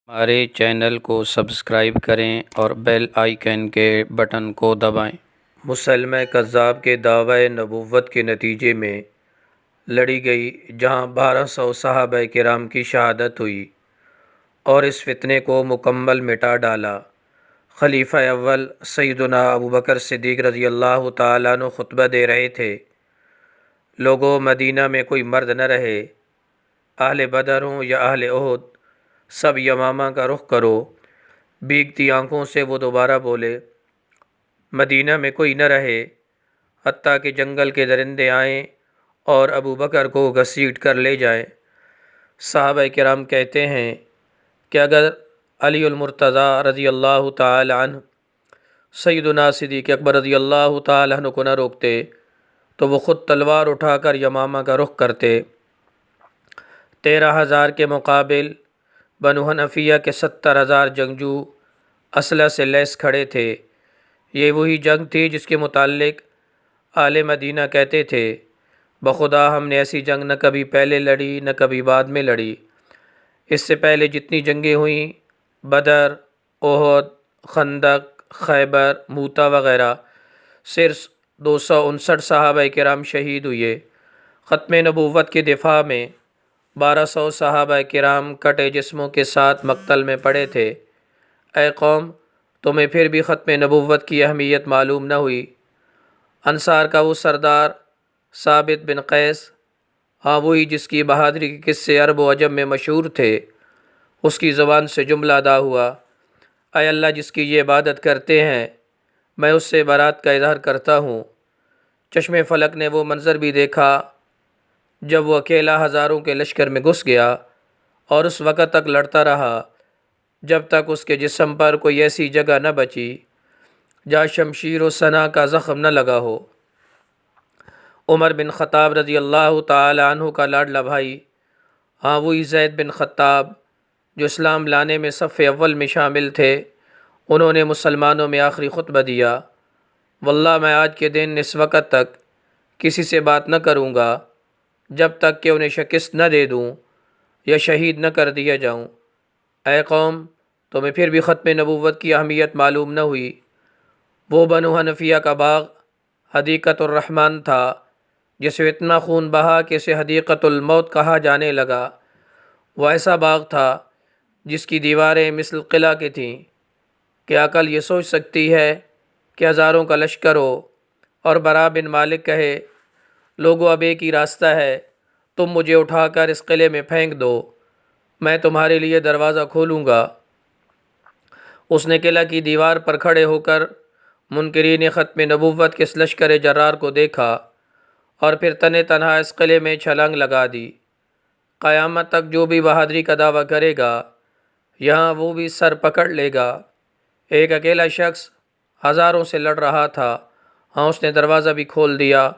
ہمارے چینل کو سبسکرائب کریں اور بیل آئیکن کے بٹن کو دبائیں۔ مسلمہ کذاب کے دعوی نبوت کے نتیجے میں لڑی گئی جہاں 1200 صحابہ کرام کی شہادت ہوئی اور اس فتنے کو مکمل مٹا ڈالا۔ خلیفہ اول سیدنا ابوبکر صدیق رضی اللہ تعالیٰ عنہ خطبہ دے رہے تھے۔ لوگوں، مدینہ میں کوئی مرد نہ رہے، اہل بدر ہوں یا اہل احد، سب یمامہ کا رخ کرو۔ بھیگتی آنکھوں سے وہ دوبارہ بولے، مدینہ میں کوئی نہ رہے حتیٰ کہ جنگل کے درندے آئیں اور ابو بکر کو گھسیٹ کر لے جائیں۔ صحابہ کرام کہتے ہیں کہ اگر علی المرتضیٰ رضی اللہ تعالی عنہ سیدنا صدیق اکبر رضی اللہ تعالی عنہ کو نہ روکتے تو وہ خود تلوار اٹھا کر یمامہ کا رخ کرتے۔ 13,000 کے مقابل بنو حنفیہ کے 70,000 جنگجو اسلحہ سے لیس کھڑے تھے۔ یہ وہی جنگ تھی جس کے متعلق اہل مدینہ کہتے تھے، بخدا ہم نے ایسی جنگ نہ کبھی پہلے لڑی نہ کبھی بعد میں لڑی۔ اس سے پہلے جتنی جنگیں ہوئیں، بدر، احد، خندق، خیبر، موتا وغیرہ، صرف 259 صحابہ کرام شہید ہوئے۔ ختم نبوت کے دفاع میں 1200 صحابہ کرام کٹے جسموں کے ساتھ مقتل میں پڑے تھے۔ اے قوم، تمہیں پھر بھی ختم نبوت کی اہمیت معلوم نہ ہوئی؟ انصار کا وہ سردار ثابت بن قیس، ہاں وہی جس کی بہادری کے قصے عرب و عجم میں مشہور تھے، اس کی زبان سے جملہ ادا ہوا، اے اللہ جس کی یہ عبادت کرتے ہیں میں اس سے برات کا اظہار کرتا ہوں۔ چشم فلک نے وہ منظر بھی دیکھا جب وہ اکیلا ہزاروں کے لشکر میں گھس گیا اور اس وقت تک لڑتا رہا جب تک اس کے جسم پر کوئی ایسی جگہ نہ بچی جہاں شمشیر و سنا کا زخم نہ لگا ہو۔ عمر بن خطاب رضی اللہ تعالی عنہ کا لاڈلا بھائی، ہاں وہی زید بن خطاب جو اسلام لانے میں صف اول میں شامل تھے، انہوں نے مسلمانوں میں آخری خطبہ دیا، واللہ میں آج کے دن اس وقت تک کسی سے بات نہ کروں گا جب تک کہ انہیں شکست نہ دے دوں یا شہید نہ کر دیا جاؤں۔ اے قوم، تمہیں پھر بھی ختم نبوت کی اہمیت معلوم نہ ہوئی؟ وہ بنو حنفیہ کا باغ حدیقۃ الرحمن تھا جسے اتنا خون بہا کہ اسے حدیقۃ الموت کہا جانے لگا۔ وہ ایسا باغ تھا جس کی دیواریں مثل قلعہ کی تھیں۔ کیا عقل یہ سوچ سکتی ہے کہ ہزاروں کا لشکر ہو اور برا بن مالک کہے، لوگوں اب ایک ہی راستہ ہے، تم مجھے اٹھا کر اس قلعے میں پھینک دو، میں تمہارے لیے دروازہ کھولوں گا۔ اس نے قلعہ کی دیوار پر کھڑے ہو کر منکرین ختم نبوت کے اس لشکر جرار کو دیکھا اور پھر تنے تنہا اس قلعے میں چھلانگ لگا دی۔ قیامت تک جو بھی بہادری کا دعویٰ کرے گا یہاں وہ بھی سر پکڑ لے گا۔ ایک اکیلا شخص ہزاروں سے لڑ رہا تھا، ہاں اس نے دروازہ بھی کھول دیا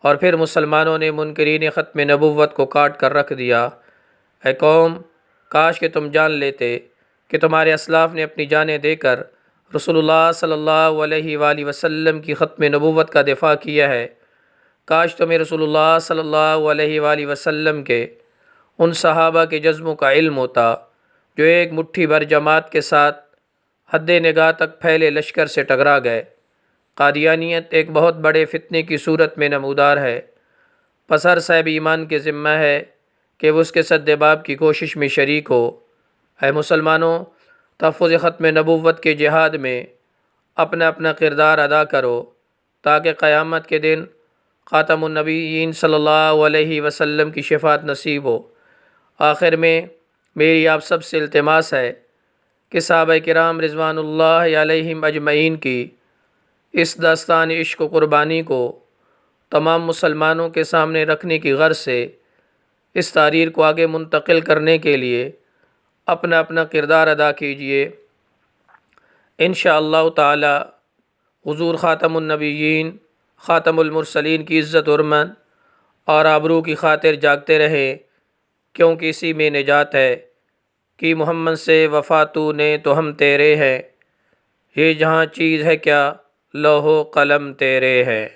اور پھر مسلمانوں نے منکرین ختم نبوت کو کاٹ کر رکھ دیا۔ اے قوم، کاش کہ تم جان لیتے کہ تمہارے اسلاف نے اپنی جانیں دے کر رسول اللہ صلی اللہ علیہ وآلہ وسلم کی ختم نبوت کا دفاع کیا ہے۔ کاش تمہیں رسول اللہ صلی اللہ علیہ وآلہ وسلم کے ان صحابہ کے جذبوں کا علم ہوتا جو ایک مٹھی بھر جماعت کے ساتھ حد نگاہ تک پھیلے لشکر سے ٹکرا گئے۔ قادیانیت ایک بہت بڑے فتنے کی صورت میں نمودار ہے، پس ہر صاحب ایمان کے ذمہ ہے کہ وہ اس کے سدباب کی کوشش میں شریک ہو۔ اے مسلمانوں، تحفظ ختم نبوت کے جہاد میں اپنا اپنا کردار ادا کرو تاکہ قیامت کے دن خاتم النبیین صلی اللہ علیہ وسلم کی شفاعت نصیب ہو۔ آخر میں میری آپ سب سے التماس ہے کہ صحابہ کرام رضوان اللہ علیہم اجمعین کی اس داستان عشق و قربانی کو تمام مسلمانوں کے سامنے رکھنے کی غرض سے اس تحریر کو آگے منتقل کرنے کے لیے اپنا اپنا کردار ادا کیجیے۔ انشاءاللہ تعالی حضور خاتم النبیین خاتم المرسلین کی عزت و حرمت اور آبرو کی خاطر جاگتے رہیں، کیونکہ اسی میں نجات ہے کہ محمد سے وفا تو نے تو ہم تیرے ہیں، یہ جہاں چیز ہے کیا لوح و قلم تیرے ہیں۔